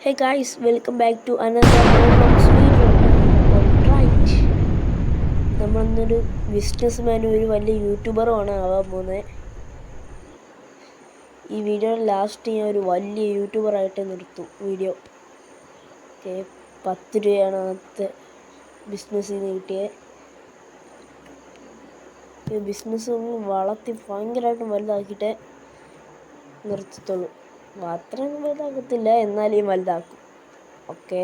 Hey guys, welcome back to another Roblox video. Alright, നമ്മളൊരു ബിസിനസ്മാനും ഒരു വലിയ യൂട്യൂബറുമാണ് ആവാൻ പോകുന്നത്. ഈ വീഡിയോ ലാസ്റ്റ് ഞാൻ ഒരു വലിയ യൂട്യൂബറായിട്ട് നിർത്തും വീഡിയോ. ഓക്കെ, 10 രൂപയാണ് അന്നത്തെ ബിസിനസ്സിൽ നിന്ന് കിട്ടിയത്. ഈ ബിസിനസ് വളർത്തി ഭയങ്കരമായിട്ടും വലുതാക്കിയിട്ടേ നിർത്തത്തുള്ളൂ. അത്രയൊന്നും വലുതാക്കത്തില്ല, എന്നാലും വലുതാക്കും. ഓക്കെ,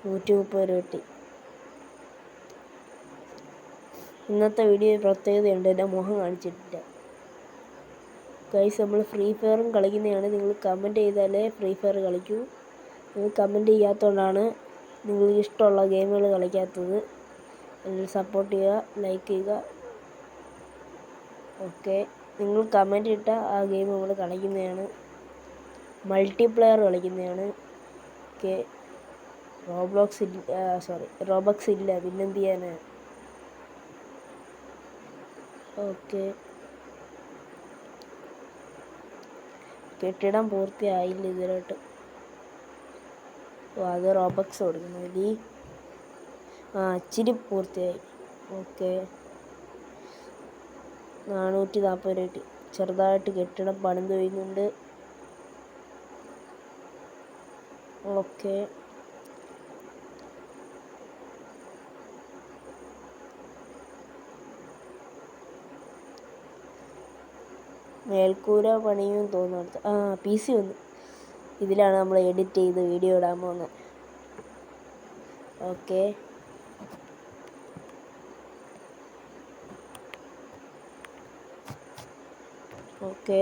130 രൂപ കിട്ടി. ഇന്നത്തെ വീഡിയോ പ്രത്യേകതയുണ്ട്, എൻ്റെ മുഖം കാണിച്ചിട്ടില്ല. ഗൈസ്, നമ്മൾ ഫ്രീ ഫയറും കളിക്കുന്നതാണ്. നിങ്ങൾ കമൻറ്റ് ചെയ്താലേ ഫ്രീ ഫയർ കളിക്കൂ. നിങ്ങൾ കമൻറ്റ് ചെയ്യാത്തതുകൊണ്ടാണ് നിങ്ങൾക്ക് ഇഷ്ടമുള്ള ഗെയിമുകൾ കളിക്കാത്തത്. നിങ്ങൾ സപ്പോർട്ട് ചെയ്യുക, ലൈക്ക് ചെയ്യുക. ഓക്കെ, നിങ്ങൾ കമൻറ്റ് ഇട്ടാൽ ആ ഗെയിം നമ്മൾ കളിക്കുന്നതാണ്. മൾട്ടിപ്ലെയർ കളിക്കുന്നതാണ്. ഓക്കെ, റോബക്സ് ഇല്ല, പിന്നെന്ത് ചെയ്യാനാണ്. ഓക്കെ, കെട്ടിടം പൂർത്തിയായില്ല ഇതിലോട്ട്. അത് റോബക്സ് കൊടുക്കണം. ഇച്ചിരി പൂർത്തിയായി. ഓക്കെ, 440 രൂപ കിട്ടി. ചെറുതായിട്ട് കെട്ടിടം പണിത് വരുന്നുണ്ട്. ഓക്കെ, മേൽക്കൂര പണിയും തോന്നുന്നത്. PC വന്നു. ഇതിലാണ് നമ്മൾ എഡിറ്റ് ചെയ്ത് വീഡിയോ ഇടാൻ പോകുന്നത്. Okay, okay,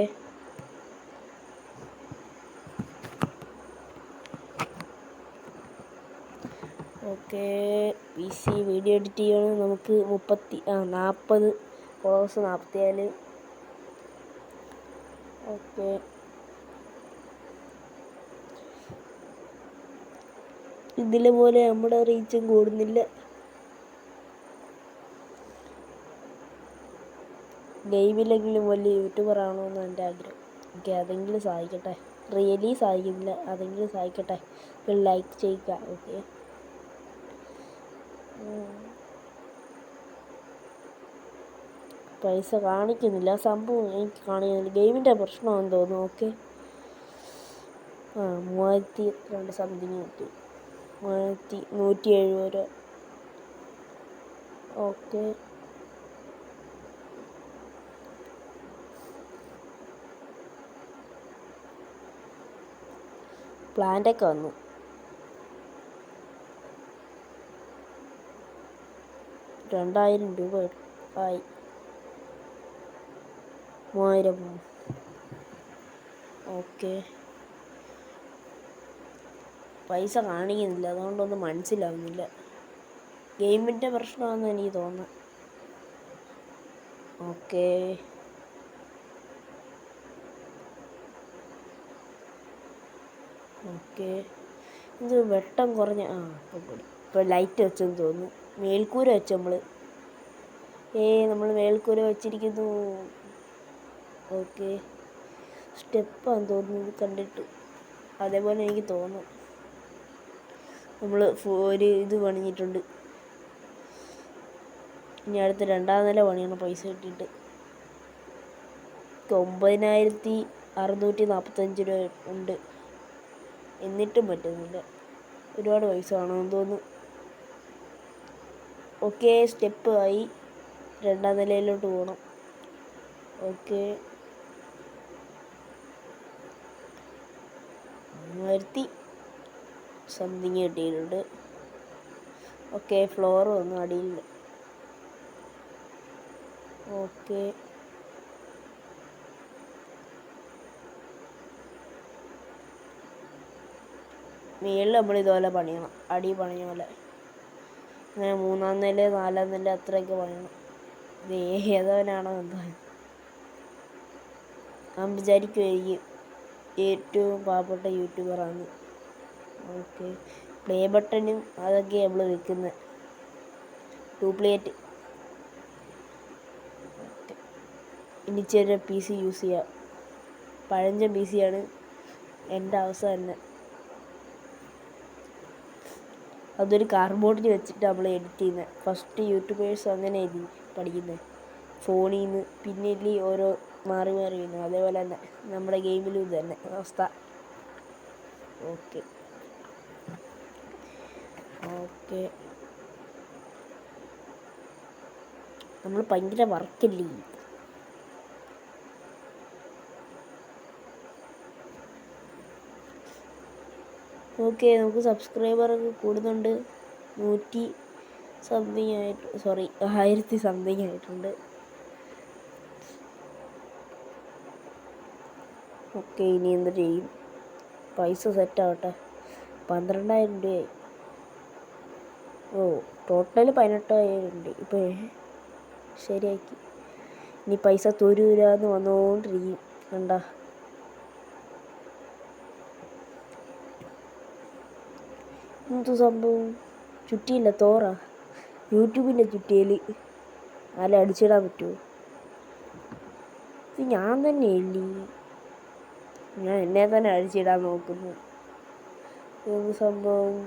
okay. PC video edit ചെയ്യണമെങ്കിൽ നമുക്ക് 40 ഫോളോവേഴ്സ് 44. ഓക്കെ, ഇതിലെ പോലെ നമ്മുടെ റീച്ചും കൂടുന്നില്ല. ഗെയിമിലെങ്കിലും വലിയ യൂട്യൂബർ ആവണമെന്ന് എൻ്റെ ആഗ്രഹം. ഓക്കെ, അതെങ്കിലും സാധിക്കട്ടെ. റിയലി സാധിക്കുന്നില്ല, അതെങ്കിലും സാധിക്കട്ടെ. ലൈക്ക് ചെയ്യുക. ഓക്കെ, പൈസ കാണിക്കുന്നില്ല, സംഭവം എനിക്ക് കാണിക്കുന്നില്ല. ഗെയിമിൻ്റെ പ്രശ്നമാണെന്ന് തോന്നുന്നു. ഓക്കെ, 32 സംതിങ് കിട്ടി. 170 രൂപ. ഓക്കെ, പ്ലാന്റൊക്കെ വന്നു. $2000 ആയി. 3000. ഓക്കെ, പൈസ കാണിക്കുന്നില്ല, അതുകൊണ്ടൊന്നും മനസ്സിലാവുന്നില്ല. ഗെയിമിൻ്റെ പ്രശ്നമാണെന്ന് എനിക്ക് തോന്നുന്നു. ഓക്കെ, ഓക്കെ, ഇത് വെട്ടം കുറഞ്ഞ ഇപ്പോൾ ലൈറ്റ് വെച്ചെന്ന് തോന്നുന്നു. മേൽക്കൂര വെച്ച് നമ്മൾ മേൽക്കൂര വെച്ചിരിക്കുന്നു. ഓക്കെ, സ്റ്റെപ്പാന്ന് തോന്നുന്നു കണ്ടിട്ട്. അതേപോലെ എനിക്ക് തോന്നുന്നു. നമ്മൾ ഒരു ഇത് പണിഞ്ഞിട്ടുണ്ട്. ഇനി അടുത്ത് 2ാം നില പണിയണം പൈസ കിട്ടിയിട്ട്. 9645 രൂപ ഉണ്ട്, എന്നിട്ടും പറ്റുന്നില്ല. ഒരുപാട് പൈസ വേണമെന്ന് തോന്നുന്നു. ഓക്കെ, സ്റ്റെപ്പ് ആയി. 2ാം നിലയിലോട്ട് പോകണം. ഓക്കെ, 1000 സംതിങ് കിട്ടിയിട്ടുണ്ട്. ഓക്കെ, ഫ്ലോർ വന്നു അടിയിൽ. ഓക്കെ, മേളിൽ നമ്മൾ ഇതുപോലെ പണിയണം, അടി പണിയ പോലെ. അങ്ങനെ 3ാം നില 4ാം നില അത്രയൊക്കെ പണിയണം. ഇത് ഏതവനാണോ എന്തോ. ഞാൻ വിചാരിക്കുമായിരിക്കും ഏറ്റവും പാവപ്പെട്ട യൂട്യൂബറാണ്. ഓക്കെ, പ്ലേ ബട്ടണും അതൊക്കെ നമ്മൾ വെക്കുന്നത്. ഡ്യൂപ്ലിക്കേറ്റ്. ഇനി ചെറിയ PC യൂസ് ചെയ്യാം. പഴഞ്ചൻ PC ആണ്. എൻ്റെ അവസ്ഥ തന്നെ. അതൊരു കാർഡ്ബോർഡിൽ വെച്ചിട്ട് നമ്മൾ എഡിറ്റ് ചെയ്യുന്നത്. ഫസ്റ്റ് യൂട്യൂബേഴ്സ് അങ്ങനെ പഠിക്കുന്നത്, ഫോണിൽ നിന്ന്. പിന്നെ ഇല്ലേ ഓരോ മാറി വരുന്നത്. അതേപോലെ തന്നെ നമ്മുടെ ഗെയിമിലും ഇത് തന്നെ അവസ്ഥ. ഓക്കെ ഓക്കെ നമ്മൾ ഭയങ്കര വർക്കല്ലേ. ഓക്കെ, നമുക്ക് സബ്സ്ക്രൈബറൊക്കെ കൂടുന്നുണ്ട്. 100 സംതിങ് ആയിട്ട്, സോറി 1000 സംതിങ് ആയിട്ടുണ്ട്. ഓക്കെ, ഇനി എന്ത് ചെയ്യും? പൈസ സെറ്റാവട്ടെ. 12,000 രൂപയായി. ഓ, ടോട്ടൽ 18,000 ഉണ്ട്. ഇപ്പോൾ ശരിയാക്കി. ഇനി പൈസ തുരൂരാന്ന് വന്നുകൊണ്ടിരിക്കും. കണ്ട, എന്തു സംഭവം? ചുറ്റിയില്ല, തോറ യൂട്യൂബിൻ്റെ ചുറ്റിയിൽ അല്ല അടിച്ചിടാൻ പറ്റുമോ? ഇത് ഞാൻ തന്നെ ഇല്ലേ, ഞാൻ എന്നെ തന്നെ അടിച്ചിടാൻ നോക്കുന്നു. എന്ത് സംഭവം?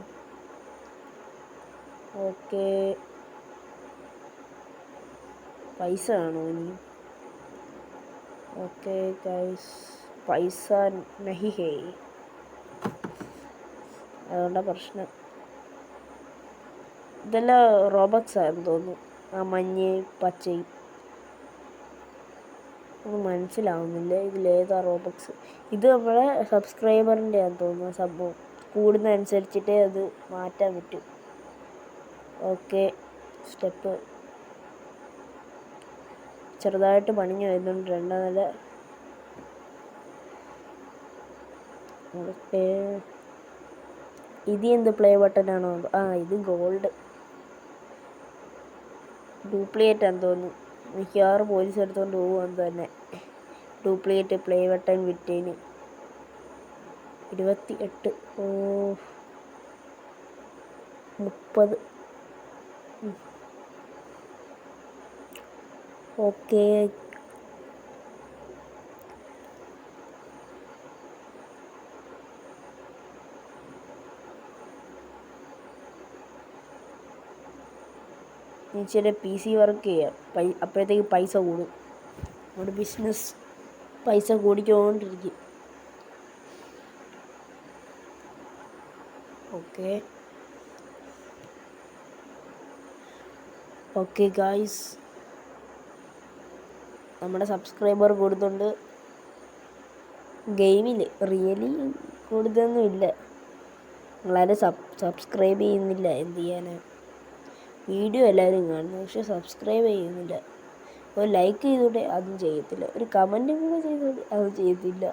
ഓക്കെ, പൈസ ആണോ ഇനി? ഓക്കെ ഗൈസ്, പൈസ നഹി ഹേ, അതുകൊണ്ടാണ് പ്രശ്നം. ഇതെല്ലാം റോബക്സ് ആണെന്ന് തോന്നുന്നു. ആ മഞ്ഞയും പച്ചയും ഒന്നും മനസ്സിലാവുന്നില്ല. ഇതിലേതാ റോബക്സ്? ഇത് നമ്മളെ സബ്സ്ക്രൈബറിൻ്റെ ആണെന്ന് തോന്നുന്നു സംഭവം. കൂടുന്നതനുസരിച്ചിട്ടേ അത് മാറ്റാൻ പറ്റും. ഓക്കെ, സ്റ്റെപ്പ് ചെറുതായിട്ട് പണിഞ്ഞു വരുന്നുണ്ട്. 2ാം നില. ഓക്കെ, ഇത് എന്ത് പ്ലേ ബട്ടനാണോ? ഇത് ഗോൾഡ് ഡ്യൂപ്ലിക്കേറ്റ് ആണെന്ന് തോന്നുന്നു. മിക്കവാറും പോലീസ് എടുത്തുകൊണ്ട് പോകുമെന്ന് തന്നെ. ഡ്യൂപ്ലിക്കേറ്റ് പ്ലേ ബട്ടൺ വിറ്റേന് 28. ഓ, 30. ഓക്കെ, ഇച്ചിരി PC വർക്ക് ചെയ്യാം. അപ്പോഴത്തേക്ക് പൈസ കൂടും. നമ്മുടെ ബിസിനസ് പൈസ കൂടിക്കൊണ്ടിരിക്കും. ഓക്കെ ഓക്കെ ഗായ്സ്, നമ്മുടെ സബ്സ്ക്രൈബർ കൂടുന്നുണ്ട്. ഗെയിമിൽ റിയലി കൂടുതലൊന്നുമില്ല. നിങ്ങളാരും സബ്സ്ക്രൈബ് ചെയ്യുന്നില്ല. എന്ത് ചെയ്യാനാണ്? വീഡിയോ എല്ലാവരും കാണുന്നു, പക്ഷെ സബ്സ്ക്രൈബ് ചെയ്യുന്നില്ല. ഒരു ലൈക്ക് ചെയ്തൂടെ? അതും ചെയ്യത്തില്ല. ഒരു കമൻറ്റും കൂടെ ചെയ്തൂടെ? അതും ചെയ്യത്തില്ല.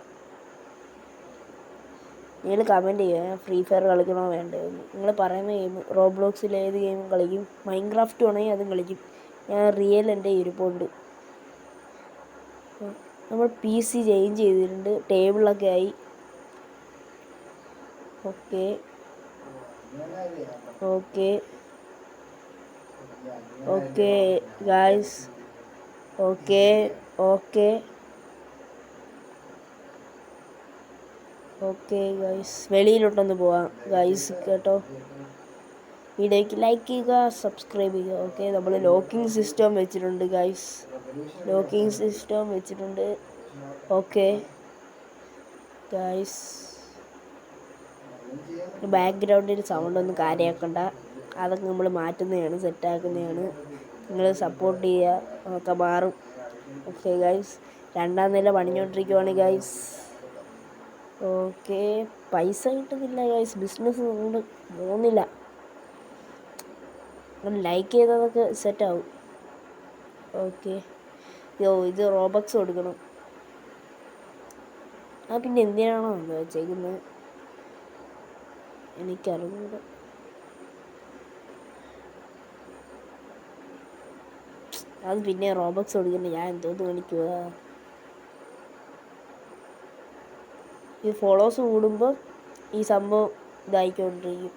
നിങ്ങൾ കമൻറ്റ് ചെയ്യുക, ഫ്രീ ഫയർ കളിക്കണോ വേണ്ടതെന്ന്. നിങ്ങൾ പറയുന്ന ഗെയിം, റോബ്ലോക്സിൽ ഏത് ഗെയിമും കളിക്കും. മൈൻക്രാഫ്റ്റ് ആണെങ്കിൽ അതും കളിക്കും. ഞാൻ റിയൽ എൻ്റെ ഇരിപ്പുണ്ട്. നമ്മൾ PC ചേഞ്ച് ചെയ്തിട്ടുണ്ട്. ടേബിളൊക്കെ ആയി. Okay okay okay guys, okay okay okay guys, വെളിയിലോട്ടൊന്ന് പോവാം ഗൈസ് കേട്ടോ. വീഡിയോയ്ക്ക് ലൈക്ക് ചെയ്യുക, സബ്സ്ക്രൈബ് ചെയ്യുക. ഓക്കെ, നമ്മൾ ലോക്കിംഗ് സിസ്റ്റം വെച്ചിട്ടുണ്ട് ഗൈസ്. ലോക്കിംഗ് സിസ്റ്റം വെച്ചിട്ടുണ്ട്. ഓക്കെ ഗൈസ്, ബാക്ക്ഗ്രൗണ്ടിൽ സൗണ്ടൊന്നും കാര്യമാക്കണ്ട. അതൊക്കെ നമ്മൾ മാറ്റുന്നതാണ്, സെറ്റാക്കുന്നതാണ്. നിങ്ങൾ സപ്പോർട്ട് ചെയ്യുക, അതൊക്കെ മാറും. ഓക്കെ ഗൈസ്, 2ാം നില പണിഞ്ഞുകൊണ്ടിരിക്കുവാണ് ഗൈസ്. ഓക്കെ, പൈസ കിട്ടുന്നില്ല ഗൈസ്, ബിസിനസ് കൊണ്ട് പോകുന്നില്ല. ലൈക്ക് ചെയ്തതൊക്കെ സെറ്റാവും. ഓക്കെ, ഇത് റോബക്സ് കൊടുക്കണം. പിന്നെ എന്തിനാണോ വെച്ചേക്കുന്നത് എനിക്കറിയില്ല. അത് പിന്നെ റോബക്സ് കൊടുക്കുന്നത് ഞാൻ എന്തോന്ന് കാണിക്കുക. ഈ ഫോളോവേഴ്സ് കൂടുമ്പോൾ ഈ സംഭവം ഇതായിക്കൊണ്ടിരിക്കും.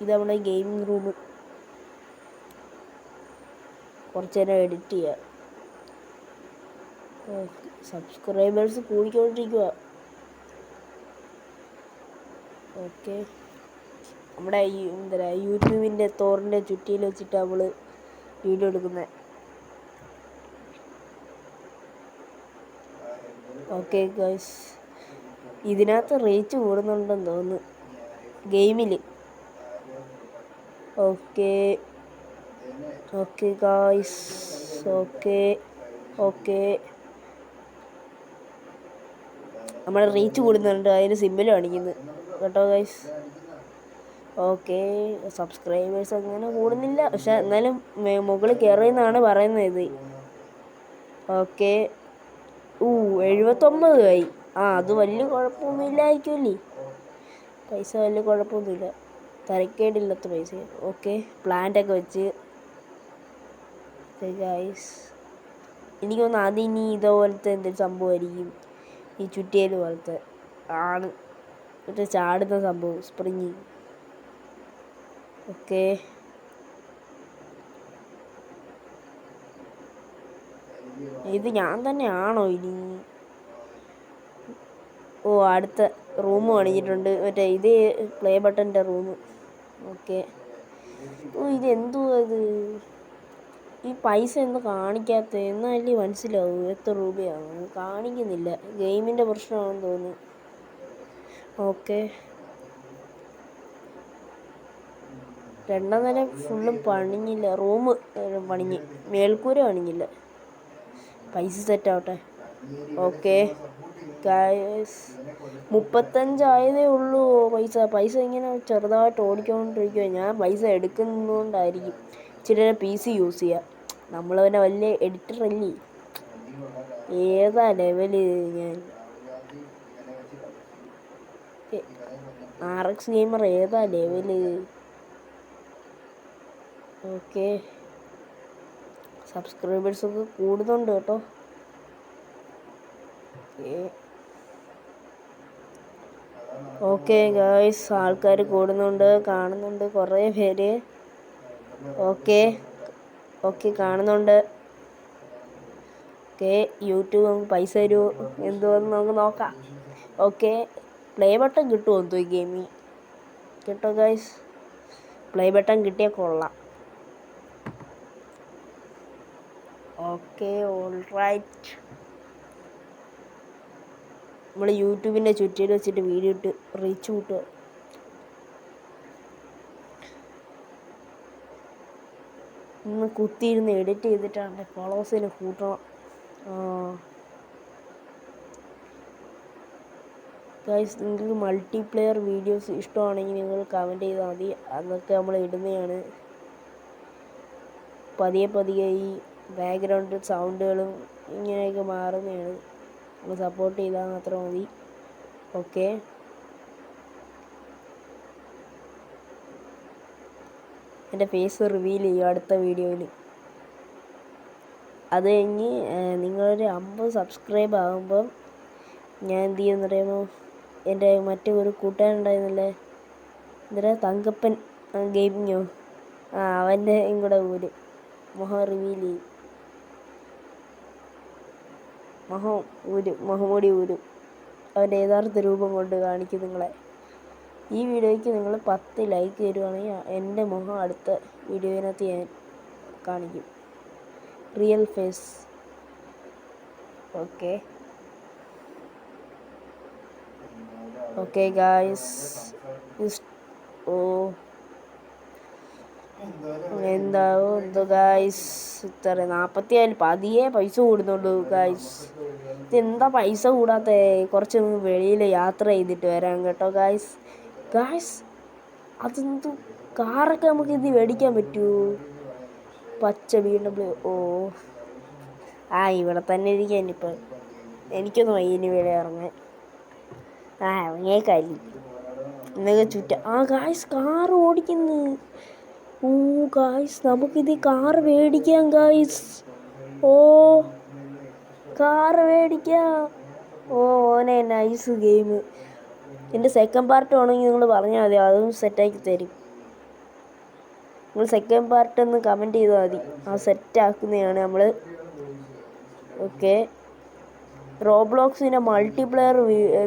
ഇത് നമ്മുടെ ഗെയിമിംഗ് റൂം. കുറച്ച് നേരം എഡിറ്റ് ചെയ്യുക. സബ്സ്ക്രൈബേഴ്സ് കൂടിക്കൊണ്ടിരിക്കുക. ഓക്കെ, നമ്മുടെ ഈ യൂട്യൂബിൻ്റെ തോറിൻ്റെ ചുറ്റിയിൽ വെച്ചിട്ട് നമ്മൾ വീഡിയോ എടുക്കുന്നത്. ഓക്കെ ഗൈസ്, ഇതിനകത്ത് റീച്ച് കൂടുന്നുണ്ടെന്ന് തോന്നുന്നു ഗെയിമിൽ. Okay okay guys, okay okay, നമ്മുടെ റീച്ച് കൂടുന്നുണ്ട്, അതിന് സിമ്പിൾ കാണിക്കുന്നു കേട്ടോ ഗൈസ്. ഓക്കെ, സബ്സ്ക്രൈബേഴ്സ് അങ്ങനെ കൂടുന്നില്ല, പക്ഷെ എന്നാലും മുകളിൽ കയറിയെന്നാണ് പറയുന്നത് ഇത്. ഓക്കെ, 79 ആയി. അത് വലിയ കുഴപ്പമൊന്നുമില്ലായിരിക്കുമല്ലേ, പൈസ വലിയ കുഴപ്പമൊന്നുമില്ല, തരക്കേടില്ലാത്ത പൈസ. ഓക്കെ, പ്ലാന്റൊക്കെ വെച്ച് ഗൈസ്, എനിക്ക് തോന്നുന്നു അതിനി ഇതുപോലത്തെ എന്തെങ്കിലും സംഭവമായിരിക്കും, ഈ ചുറ്റിയൽ പോലത്തെ ആണ്, മറ്റേ ചാടുന്ന സംഭവം സ്പ്രിങ്. ഓക്കെ, ഇത് ഞാൻ തന്നെയാണോ ഇനി? അടുത്ത റൂം കാണിച്ചിട്ടുണ്ട്, മറ്റേ ഇത് പ്ലേ ബട്ടൻ്റെ റൂം. ഓക്കെ, ഇതെന്തുവാ ഇത്? ഈ പൈസ എന്താ കാണിക്കാത്ത? എന്നാലേ മനസ്സിലാവും എത്ര രൂപയാണ്, കാണിക്കുന്നില്ല. ഗെയിമിൻ്റെ പ്രശ്നമാണെന്ന് തോന്നുന്നു. ഓക്കെ, 2ാം നില ഫുള്ളും പണിഞ്ഞില്ല, റൂം പണിഞ്ഞ്, മേൽക്കൂര പണിഞ്ഞില്ല. പൈസ സെറ്റാവട്ടെ. ഓക്കെ ഗൈസ്, 35 ആയതേ ഉള്ളൂ പൈസ ഇങ്ങനെ ചെറുതായിട്ട് ഓടിക്കൊണ്ടിരിക്കുക. ഞാൻ പൈസ എടുക്കുന്നതുകൊണ്ടായിരിക്കും ഇച്ചിരി PC യൂസ് ചെയ്യുക. നമ്മൾ തന്നെ വലിയ എഡിറ്റർ അല്ലേ, ഏതാ ലെവല് ഞാൻ. RX ഗെയിമർ ഏതാ ലെവല്. ഓക്കെ, സബ്സ്ക്രൈബേഴ്സൊക്കെ കൂടുന്നുണ്ട് കേട്ടോ. ഓക്കെ ഗൈസ്, ആൾക്കാർ കൂടുന്നുണ്ട്, കാണുന്നുണ്ട് കുറേ പേര്. ഓക്കെ ഓക്കെ, കാണുന്നുണ്ട്. ഓക്കെ, യൂട്യൂബ് നമുക്ക് പൈസ തരുമോ എന്തുവെന്ന് നമുക്ക് നോക്കാം. ഓക്കെ, പ്ലേ ബട്ടൺ കിട്ടുമോ എന്തോ ഈ ഗെയിമിൽ? കേട്ടോ ഗൈസ്, പ്ലേ ബട്ടൺ കിട്ടിയാൽ കൊള്ളാം. ഓക്കെ, ഓൾ റൈറ്റ്, നമ്മൾ യൂട്യൂബിൻ്റെ ചുറ്റിൽ വെച്ചിട്ട് വീഡിയോ ഇട്ട് റീച്ച് കൂട്ടുക. ഇന്ന് കുത്തിയിരുന്ന് എഡിറ്റ് ചെയ്തിട്ടാണ് ഫോളോവേഴ്സിനെ കൂട്ടണം. ഗൈസ്, നിങ്ങൾക്ക് മൾട്ടിപ്ലെയർ വീഡിയോസ് ഇഷ്ടമാണെങ്കിൽ നിങ്ങൾ കമൻറ്റ് ചെയ്താൽ മതി, അതൊക്കെ നമ്മൾ ഇടുന്നതാണ്. പതിയെ ഈ ബാക്ക്ഗ്രൗണ്ട് സൗണ്ടുകളും ഇങ്ങനെയൊക്കെ മാറുന്നതാണ്, നമ്മൾ സപ്പോർട്ട് ചെയ്താൽ മാത്രം മതി. ഓക്കെ, എൻ്റെ ഫേസ് റിവീൽ ചെയ്യും അടുത്ത വീഡിയോയിൽ. അത് കഴിഞ്ഞ് നിങ്ങളൊരു 50 സബ്സ്ക്രൈബ് ആകുമ്പം ഞാൻ എന്ത് ചെയ്യുമെന്ന് അറിയാമോ? എൻ്റെ മറ്റേ ഒരു കൂട്ടുകാരുണ്ടായിരുന്നല്ലേ, തങ്കപ്പൻ ഗെയിമിങ്ങോ, അവൻ്റെ കൂടെ ഊരും, മുഖം റിവീൽ ചെയ്യും, മുഖംമൂടി ഊരും, അവൻ്റെ യഥാർത്ഥ രൂപം കൊണ്ട് കാണിക്കും നിങ്ങളെ. ഈ വീഡിയോയ്ക്ക് നിങ്ങൾ 10 ലൈക്ക് തരുവാണെങ്കിൽ എൻ്റെ മുഖം അടുത്ത വീഡിയോയിനകത്ത് ഞാൻ കാണിക്കും, real face. Okay okay guys, എന്തോ ഗായ്സ്, ഇത്ര 40 പതിയെ പൈസ കൂടുന്നുള്ളൂ ഗായ്സ്. ഇതെന്താ പൈസ കൂടാത്ത? കുറച്ച് വെളിയിൽ യാത്ര ചെയ്തിട്ട് വരാം കേട്ടോ ഗായ്സ്. അതെന്തു കാറൊക്കെ നമുക്ക് ഇത് മേടിക്കാൻ പറ്റുമോ? പച്ച BMW. ഇവിടെ തന്നെ ഇരിക്കാൻ. ഇപ്പം എനിക്കൊന്നും വയ്യന് വേറെ ഇറങ്ങാൻ. ഇറങ്ങിയേക്കാലി എന്നൊക്കെ ഗായ്സ്, കാറ് ഓടിക്കുന്നു. ഗായ്സ്, നമുക്കിത് കാറ് മേടിക്കാം ഗായ്സ്. കാറ് മേടിക്കാം. ഓനെ നൈസ് ഗെയിം. എൻ്റെ സെക്കൻഡ് പാർട്ട് വേണമെങ്കിൽ നിങ്ങൾ പറഞ്ഞാൽ മതി, അതും സെറ്റാക്കി തരും. നിങ്ങൾ സെക്കൻഡ് പാർട്ട് ഒന്ന് കമൻറ്റ് ചെയ്താൽ മതി, സെറ്റാക്കുന്നതാണ് നമ്മൾ. ഓക്കെ, റോബ്ലോക്സിൻ്റെ മൾട്ടിപ്ലെയർ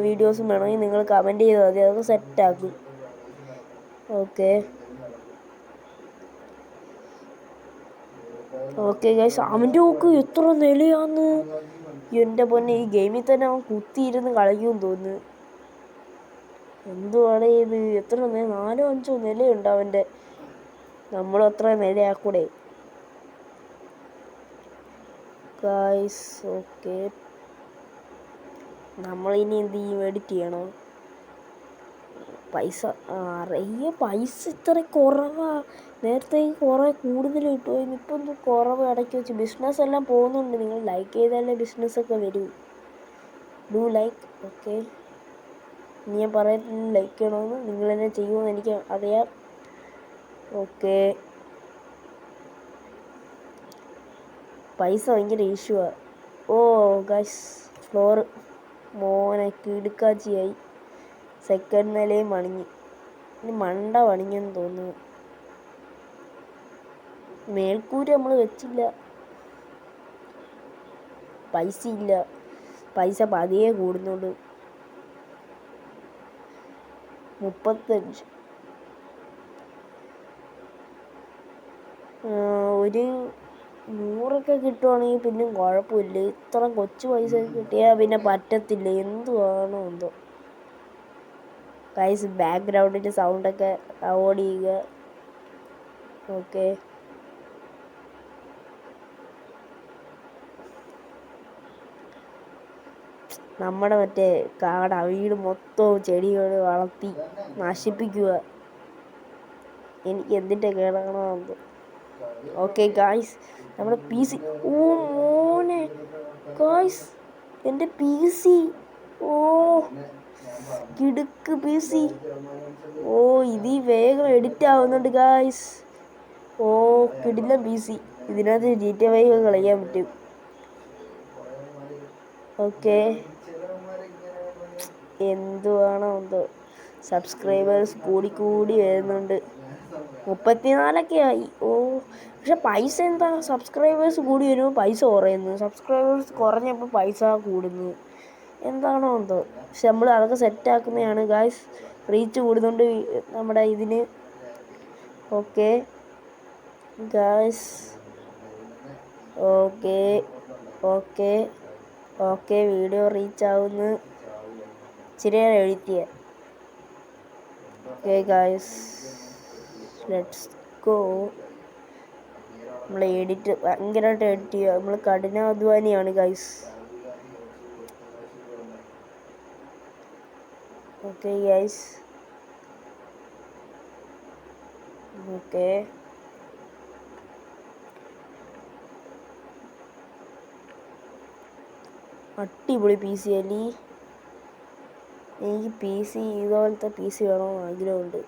വീഡിയോസും വേണമെങ്കിൽ നിങ്ങൾ കമൻറ്റ് ചെയ്താൽ മതി, അതൊക്കെ സെറ്റാക്കും. ഓക്കെ ഓക്കെ ഗൈസ്, അവൻ്റെ നോക്ക് എത്ര നിലയാന്ന്. എൻ്റെ പൊന്നെ, ഈ ഗെയിമിൽ തന്നെ അവൻ കുത്തിയിരുന്ന് കളിക്കുമെന്ന് തോന്നുന്നു. എന്തുവാണ് ഇത്? എത്ര 4-5 നിലയുണ്ട് അവൻ്റെ. നമ്മളത്ര നിലയാക്കൂടെ ഗൈസ്? ഓക്കെ, നമ്മളിനി എന്ത് ചെയ്യും? എഡിറ്റ് ചെയ്യണോ? പൈസ പൈസ ഇത്ര കുറവാ. നേരത്തെ കുറേ കൂടുതൽ കിട്ടുമായിരുന്നു, ഇപ്പം എന്തോ കുറവ് ഇടയ്ക്ക് വെച്ച്. ബിസിനസ് എല്ലാം പോകുന്നുണ്ട്. നിങ്ങൾ ലൈക്ക് ചെയ്താലേ ബിസിനസ്സൊക്കെ വരൂ. Do like. ഓക്കെ, ഇനി ഞാൻ പറയുന്നത് ലൈക്ക് ചെയ്യണമെന്ന്. നിങ്ങൾ തന്നെ ചെയ്യുമെന്ന് എനിക്ക് അറിയാം. ഓക്കെ, പൈസ ഭയങ്കര ഇഷ്യൂവാണ്. ഓ ഗൈസ്, ഫ്ലോറ് മോനെ കിടുക്കാച്ചിയായി. സെക്കൻഡ് നിലയും പണിഞ്ഞ്. ഇനി മണ്ട പണിഞ്ഞെന്ന് തോന്നുന്നു. മേൽക്കൂര നമ്മൾ വെച്ചില്ല. പൈസ ഇല്ല, പൈസ പതിയെ കൂടുന്നുള്ളൂ. 35. ഒരു 100 കിട്ടുവാണെങ്കിൽ പിന്നെ കുഴപ്പമില്ല. ഇത്ര കൊച്ചു പൈസ കിട്ടിയാൽ പിന്നെ പറ്റത്തില്ല. എന്തുവാണോ എന്തോ ഗൈസ്. ബാക്ക്ഗ്രൗണ്ടിൻ്റെ സൗണ്ടൊക്കെ അവോയ്ഡ് ചെയ്യുക. ഓക്കെ, നമ്മുടെ മറ്റേ വീട് മൊത്തവും ചെടികൾ വളർത്തി നശിപ്പിക്കുക. എനിക്ക് എന്തിൻ്റെ കേടാണോ എന്തോ. ഓക്കെ ഗായ്സ്, നമ്മുടെ പി സി. ഓ മോനെ ഗായ്സ്, എൻ്റെ പി സി. ഓ കിടുക്ക് പി സി. ഓ ഇത് വേഗം എഡിറ്റ് ആവുന്നുണ്ട് ഗായ്സ്. ഓ കിടിലൻ പി സി. ഇതിനകത്ത് GTA 5 കളിക്കാൻ പറ്റും. ഓക്കെ, എന്തുവാണോ എന്തോ. സബ്സ്ക്രൈബേഴ്സ് കൂടി വരുന്നുണ്ട്. 34 ആയി. ഓ പക്ഷെ പൈസ എന്താ? സബ്സ്ക്രൈബേഴ്സ് കൂടി വരുമ്പോൾ പൈസ കുറയുന്നു, സബ്സ്ക്രൈബേഴ്സ് കുറഞ്ഞപ്പോൾ പൈസ കൂടുന്നു. എന്താണോ എന്തോ. പക്ഷെ നമ്മൾ അതൊക്കെ സെറ്റാക്കുന്നതാണ് ഗായ്സ്. റീച്ച് കൂടുന്നുണ്ട് നമ്മുടെ ഇതിന്. Okay guys, okay okay okay, video reach ആവുന്നു. ഇച്ചിരി എഡിറ്റ് ചെയ്യാം. Okay guys, let's go. നമ്മൾ ഭയങ്കരമായിട്ട് എഡിറ്റ് ചെയ്യുക. നമ്മൾ കഠിനാധ്വാനിയാണ് ഗൈസ്. ഓക്കെ ഗൈസ്, ഓക്കെ അടിപൊളി പി സി അല്ലേ. എനിക്ക് പി സി ഇതുപോലത്തെ പി സി വേണമെന്ന് ആഗ്രഹമുണ്ട്.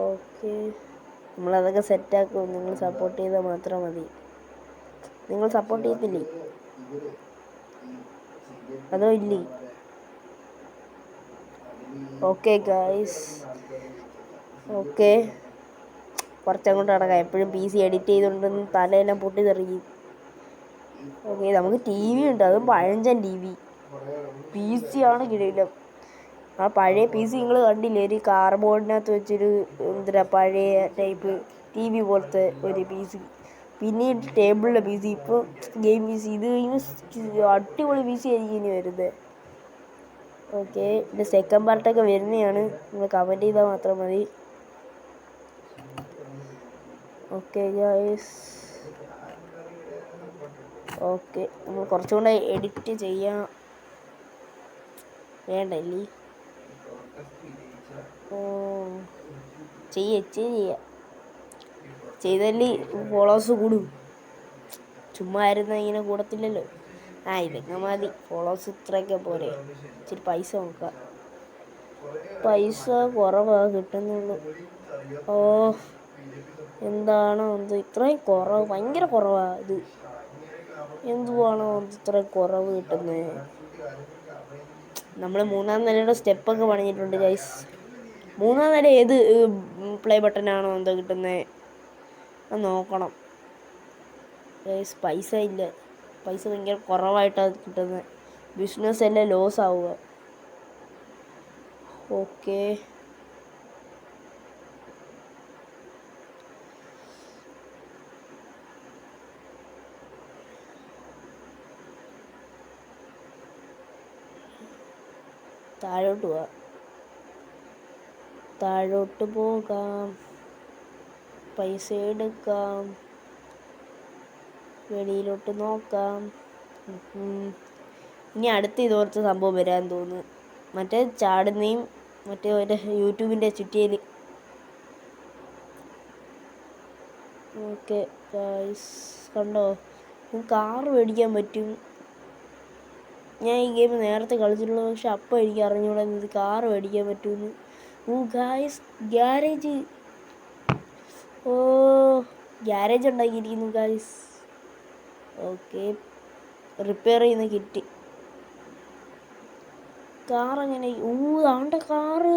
ഓക്കെ, നമ്മളതൊക്കെ സെറ്റാക്കും. നിങ്ങൾ സപ്പോർട്ട് ചെയ്താൽ മാത്രം മതി. നിങ്ങൾ സപ്പോർട്ട് ചെയ്യത്തില്ലേ? അതോ ഇല്ലേ? ഓക്കെ ഗായ്സ്, ഓക്കെ കുറച്ചങ്ങോട്ട് നടക്കാം. എപ്പോഴും പി സി എഡിറ്റ് ചെയ്തുകൊണ്ടൊന്നും തലയെല്ലാം പൊട്ടിത്തെറിക്കും. ഓക്കെ, നമുക്ക് ടി വി ഉണ്ട്, അതും പഴഞ്ചൻ ടി വി. പി സി ആണ് കിടിലം. ആ പഴയ പി സി നിങ്ങൾ കണ്ടില്ലേ? ഒരു കാർബോർഡിനകത്ത് വെച്ചൊരു പഴയ ടൈപ്പ് ടി വി പോലത്തെ ഒരു പി സി. പിന്നെ ടേബിളിലെ പി സി. ഇപ്പോൾ ഗെയിം പി സി. ഇത് അടിപൊളി പി സി ആയിരിക്കും ഇനി വരുന്നത്. ഓക്കെ, ഇതിൻ്റെ സെക്കൻഡ് പാർട്ടൊക്കെ വരുന്നതാണ്. നിങ്ങൾ കമൻറ്റ് ചെയ്താൽ മാത്രം മതി. ഓക്കെ ഗൈസ്, ഓക്കെ നമ്മൾ കുറച്ചുകൂടെ എഡിറ്റ് ചെയ്യാം. വേണ്ടല്ലേ? ഓ ചെയ്തല്ലേ ഫോളോവേഴ്സ് കൂടും. ചുമ്മാ ആയിരുന്ന ഇങ്ങനെ കൂടത്തില്ലല്ലോ. ഇതൊക്കെ മതി. ഫോളോവേഴ്സ് ഇത്രയൊക്കെ പോരെ. ഇച്ചിരി പൈസ നോക്കാം. പൈസ കുറവാണ് കിട്ടുന്നുള്ളൂ. ഓ എന്താണോ എന്തോ ഇത്രയും കുറവ്, ഭയങ്കര കുറവാണ് ഇത്. എന്തുവാണോ ഇത്രയും കുറവ് കിട്ടുന്നത്? നമ്മൾ 3-ാം നിലയുടെ സ്റ്റെപ്പൊക്കെ പണിഞ്ഞിട്ടുണ്ട് ഗൈസ്. 3-ാം നില ഏത് പ്ലേ ബട്ടനാണോ എന്തോ കിട്ടുന്നത്? അത് നോക്കണം ഗൈസ്. പൈസ ഇല്ല, പൈസ ഭയങ്കര കുറവായിട്ടാണ് കിട്ടുന്നത്. ബിസിനസ് എല്ലാം ലോസ് ആവുക. ഓക്കെ താഴോട്ട് പോവാം. താഴോട്ട് പോകാം, പൈസ എടുക്കാം, വെളിയിലോട്ട് നോക്കാം. ഇനി അടുത്ത ഇതുപോലത്തെ സംഭവം വരാൻ തോന്നുന്നു. മറ്റേ ചാടുന്നേയും മറ്റേ യൂട്യൂബിൻ്റെ ചുറ്റിയിൽ. ഓക്കെ ഗൈസ്, കണ്ടോ, കാറ് മേടിക്കാൻ പറ്റും. ഞാൻ ഈ ഗെയിം നേരത്തെ കളിച്ചിട്ടുള്ളൂ, പക്ഷെ അപ്പം എനിക്ക് അറിഞ്ഞൂടാ ഇത് കാറ് മേടിക്കാൻ പറ്റുമെന്ന്. Guys, garage. ഓ, ഗ്യാരേജ് ഉണ്ടാക്കിയിരിക്കുന്നു ഗായ്സ്. ഓക്കെ, റിപ്പയർ ചെയ്യുന്ന കിറ്റ്. കാറെങ്ങനെ? ആണ്ട കാറ്,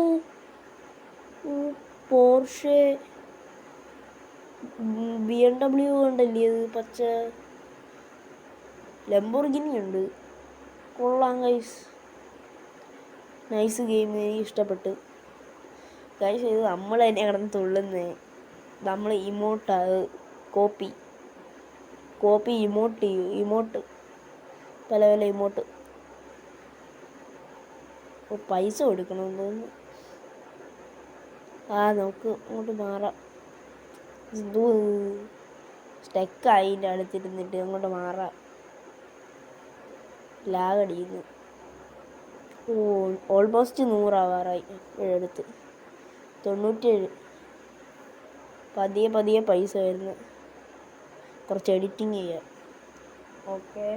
പോർഷെ BMW ഉണ്ടല്ലേ അത്, പച്ച ലംബോർഗിനി ഉണ്ട്. കൊള്ളാം ഗൈസ്, നൈസ് ഗെയിം, എനിക്ക് ഇഷ്ടപ്പെട്ടു ഗൈസ്. ഇത് നമ്മൾ തന്നെ കിടന്ന് തുള്ളുന്നേ. നമ്മൾ ഇമോട്ട് കോപ്പി ഇമോട്ട് പല പല ഇമോട്ട്. പൈസ കൊടുക്കണമെന്ന് തോന്നുന്നു. നമുക്ക് അങ്ങോട്ട് മാറാം. സ്റ്റക്കായി എൻ്റെ അടുത്തിരുന്നിട്ട് അങ്ങോട്ട് മാറാം. ലാഗടിക്കുന്നു. ഓൾമോസ്റ്റ് 100 ആവാറായി. അടുത്ത് 97. പതിയെ പൈസ വരുന്നു. കുറച്ച് എഡിറ്റിങ് ചെയ്യാം. ഓക്കെ,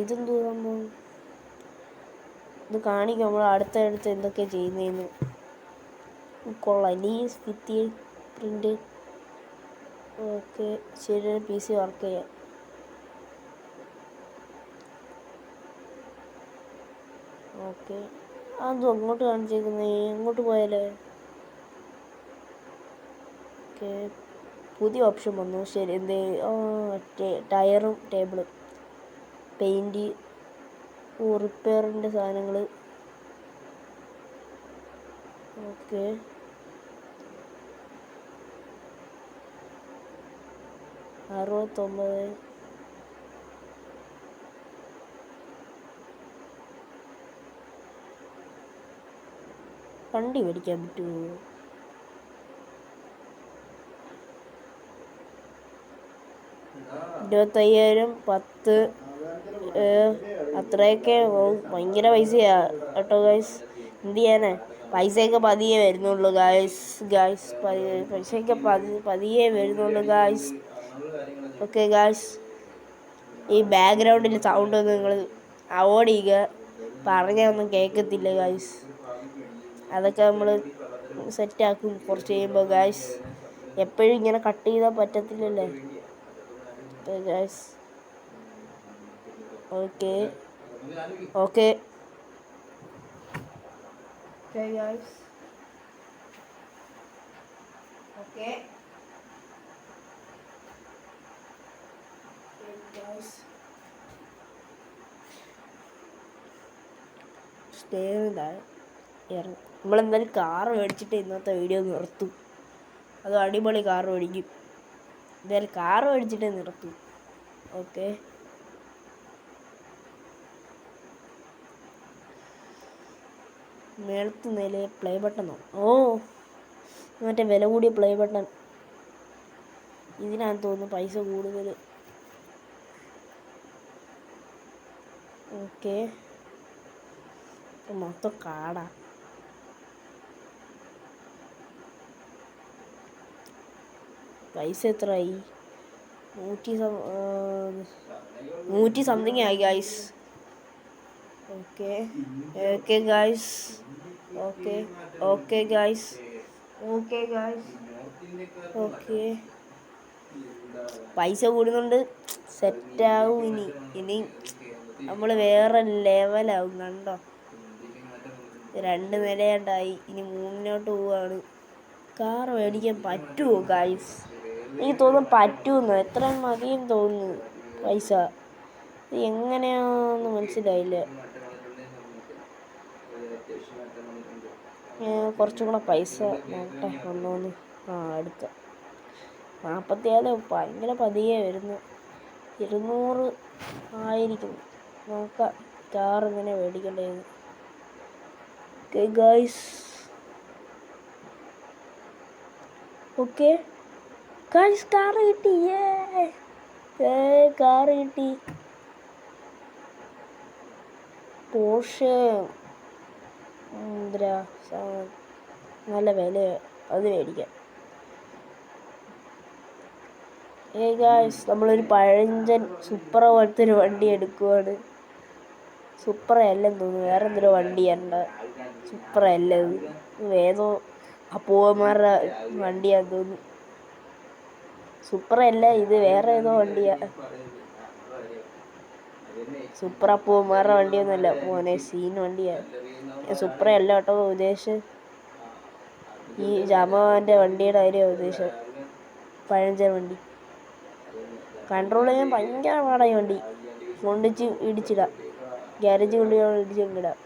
ഇതെന്തോ സംഭവം? ഇത് കാണിക്കും നമ്മൾ അടുത്തടുത്ത് എന്തൊക്കെ ചെയ്യുന്നതെന്ന്. കൊള്ളാം, ലീസ് വിത്ത് പ്രിൻ്റ്. ഓക്കെ, ശരി, PC വർക്ക് ചെയ്യാം. ഓക്കെ, അതും അങ്ങോട്ട് കാണിച്ചേക്കുന്നേ, അങ്ങോട്ട് പോയാലേ. ഓക്കെ, പുതിയ ഓപ്ഷൻ വന്നു. ശരി, ടയറും ടേബിളും, പെയിൻറ്റ്, റിപ്പയറിൻ്റെ സാധനങ്ങൾ. ഓക്കെ, $69. വണ്ടി മേടിക്കാൻ പറ്റുമോ? 25,000, 10, അത്രയൊക്കെ. ഭയങ്കര പൈസയാ കേട്ടോ ഗൈസ്. എന്ത് ചെയ്യാനാ, പൈസയൊക്കെ പതിയെ വരുന്നുള്ളൂ ഗായ്സ്. പൈസയൊക്കെ പതിയെ വരുന്നുള്ളൂ ഗായ്സ്. ഓക്കെ ഗായ്സ്, ഈ ബാക്ക്ഗ്രൗണ്ടിൽ സൗണ്ട് ഒന്നും നിങ്ങൾ അവോയ്ഡ് ചെയ്യുക. പറഞ്ഞൊന്നും കേൾക്കത്തില്ല ഗായ്സ്. അതൊക്കെ നമ്മൾ സെറ്റാക്കും കുറച്ച് കഴിയുമ്പോൾ ഗായ്സ്. എപ്പോഴും ഇങ്ങനെ കട്ട് ചെയ്താൽ പറ്റത്തില്ലല്ലേ ഗായ്സ്. Okay guys. ഓക്കെ നമ്മളെന്തായാലും കാറ് മേടിച്ചിട്ട് ഇന്നത്തെ വീഡിയോ നിർത്തും. അത് അടിപൊളി കാറ് മേടിക്കും. എന്തായാലും കാറ് മേടിച്ചിട്ടേ നിർത്തും. ഓക്കെ, മേളത്ത് നില പ്ലേ ബട്ടണോ? മറ്റേ വില കൂടിയ പ്ലേ ബട്ടൺ. ഇതിനാന്ന് തോന്നുന്നു പൈസ കൂടുതൽ. ഓക്കെ, മൊത്തം കാടാ. പൈസ എത്രയായി? 100 സംതിങ് ആയി ഗായ്സ്. Okay guys. ഓക്കെ പൈസ കൂടുന്നുണ്ട്. സെറ്റാവും. ഇനി നമ്മൾ വേറെ ലെവലാവും. കണ്ടോ, 2 നിലയുണ്ടായി. ഇനി 3-നോട്ട് പോവാണ്. കാർ മേടിക്കാൻ പറ്റുമോ ഗായ്സ്? എനിക്ക് തോന്നുന്നു പറ്റുമെന്ന്. എത്ര മതിയെന്ന് തോന്നുന്നു പൈസ. എങ്ങനെയാന്ന് മനസ്സിലായില്ല. കുറച്ചും കൂടെ പൈസ നോട്ടെ. ഒന്നോന്ന് എടുക്കാം. 47 ഭയങ്കര പതിയെ വരുന്നു. 200 ആയിരിക്കും. നോക്കാം കാർ ഇങ്ങനെ മേടിക്കേണ്ടത്. Okay guys, okay guys, car കിട്ടി. കാർ കിട്ടി. പോർഷെ നല്ല വില, അത് മേടിക്കാം. ഗായ്സ്, നമ്മളൊരു പഴഞ്ചൻ സുപ്ര പോലത്തെ ഒരു വണ്ടി എടുക്കുവാണ്. സുപ്ര അല്ലെന്ന് തോന്നുന്നു, വേറെ എന്തൊരു വണ്ടിയുണ്ട്. സുപ്ര അല്ല, ഏതോ അപ്പൂവന്മാരുടെ വണ്ടിയാന്ന് തോന്നുന്നു. സുപ്ര അല്ല, ഇത് വേറെ ഏതോ വണ്ടിയാ. സുപ്ര അപ്പൂവന്മാരുടെ വണ്ടിയൊന്നുമല്ല മോനെ, സീൻ വണ്ടിയാ. സുപ്ര അല്ല കേട്ടോ ഉദ്ദേശിച്ച്, ഈ ജാമവാന്റെ വണ്ടിയുടെ കാര്യമാണ് ഉദ്ദേശിച്ചത്. പഴഞ്ചൻ വണ്ടി കൺട്രോൾ ചെയ്യാൻ ഭയങ്കര പാടായി. വണ്ടി കൊണ്ടിച്ച് ഇടിച്ചിടാം, ഗ്യാരേജ് കൊണ്ട് ഇടിച്ചിടാം.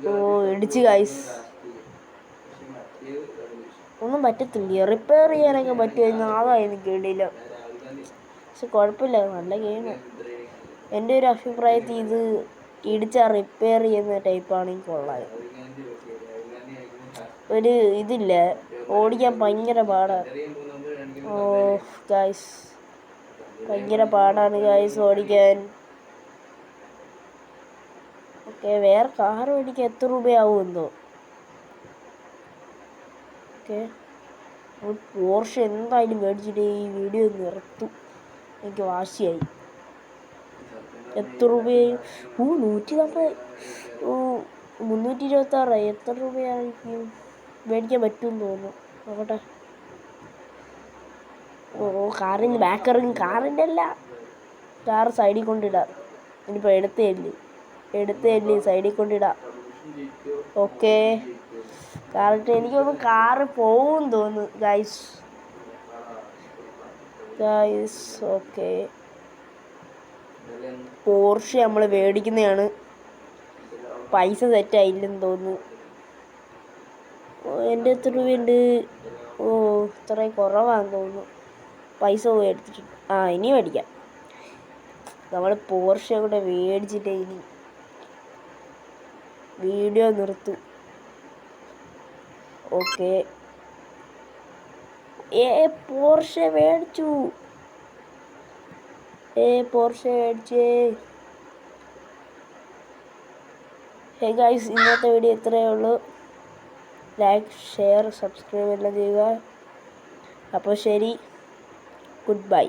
ഓ, ഇടിച്ച് ഗൈസ്, ഒന്നും പറ്റത്തില്ല. റിപ്പയർ ചെയ്യാനൊക്കെ പറ്റുമായിരുന്നു, അതായിരുന്നു കേടില്ല. പക്ഷെ കുഴപ്പമില്ല, നല്ല ഗെയിം. എൻ്റെ ഒരു അഭിപ്രായത്തിൽ ഇത് ഇടിച്ചാൽ റിപ്പയർ ചെയ്യുന്ന ടൈപ്പാണെങ്കിൽ കൊള്ളാം. ഒരു ഇതില്ല, ഓടിക്കാൻ ഭയങ്കര പാടാണ്. ഓ ഗൈസ്, ഭയങ്കര പാടാണ് ഗൈസ് ഓടിക്കാൻ. ഓക്കെ, വേറെ കാർ മേടിക്കാൻ എത്ര രൂപയാവുമെന്നോ. ഓക്കെ, പോർഷെ എന്തായാലും മേടിച്ചിട്ട് ഈ വീഡിയോ നിർത്തും. എനിക്ക് വാശിയായി. എത്ര രൂപയായി? 140. 326. എത്ര രൂപയായിരിക്കും? മേടിക്കാൻ പറ്റുമെന്ന് തോന്നുന്നു. നോക്കട്ടെ. ഓ, കാറിൻ്റെ ബാക്കറിങ്, കാറിൻ്റെ അല്ല, കാർ സൈഡിൽ കൊണ്ടിടാം. ഇനിയിപ്പോൾ എടുത്തേല്ലേ സൈഡിൽ കൊണ്ടിടാം. ഓക്കെ, കാറിട്ട് എനിക്കൊന്ന് കാറ് പോവും തോന്നുന്നു ഗൈസ്. ഓക്കെ, പോർഷെ നമ്മൾ മേടിക്കുന്നതാണ്. പൈസ സെറ്റായില്ലെന്ന് തോന്നുന്നു. എൻ്റെ എത്ര രൂപയുണ്ട്? ഓ, ഇത്രയും കുറവാണെന്ന് തോന്നുന്നു. പൈസ പോയി എടുത്തിട്ടുണ്ട്. ഇനി മേടിക്കാം. നമ്മൾ പോർഷെ കൂടെ മേടിച്ചിട്ട് ഇനി വീഡിയോ നിർത്തും. ഓക്കെ, പോർഷെ മേടിച്ചു. പോർഷെ മേടിച്ചേ. ഗൈസ്, ഇന്നത്തെ വീഡിയോ ഇത്രയേ ഉള്ളൂ. ലൈക്ക്, ഷെയർ, സബ്സ്ക്രൈബ് എല്ലാം ചെയ്യുക. അപ്പോൾ ശരി, ഗുഡ് ബൈ.